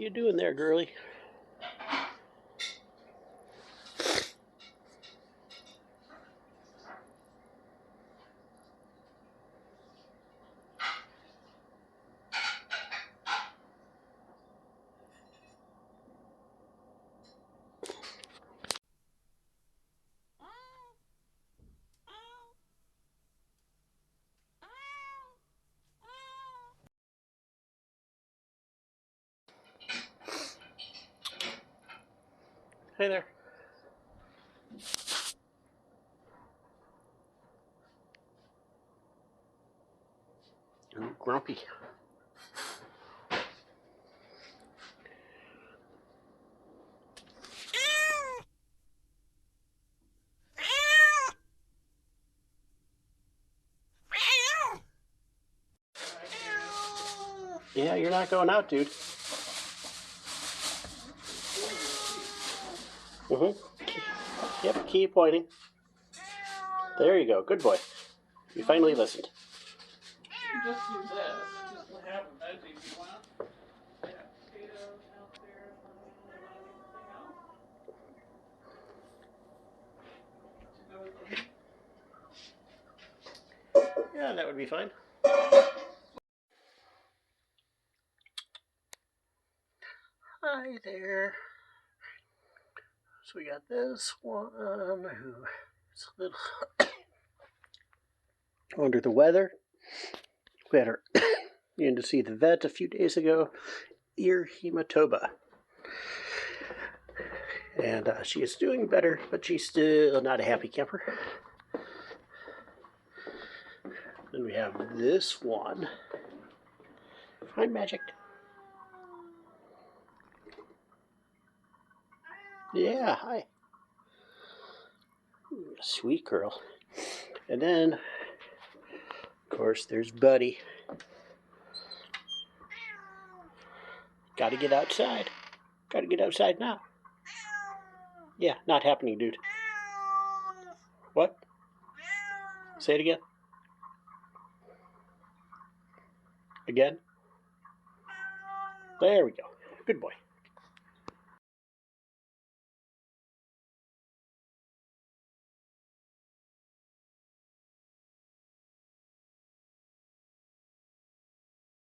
You doing there, girly? Hey there. Ooh, grumpy. Yeah, you're not going out, dude. Yep, keep pointing. There you go. Good boy. You finally listened. You just do this. Just have a veggie if you want. I have potatoes downstairs. You want anything else? Yeah, that would be fine. Hi there. So we got this one who is a little under the weather. We had her in to see the vet a few days ago. Ear hematoba. And she is doing better, but she's still not a happy camper. Then we have this one. Hi, Magic. Yeah, hi. Sweet girl. And then, of course, there's Buddy. Gotta get outside. Gotta get outside now. Yeah, not happening, dude. What? Say it again. Again? There we go. Good boy.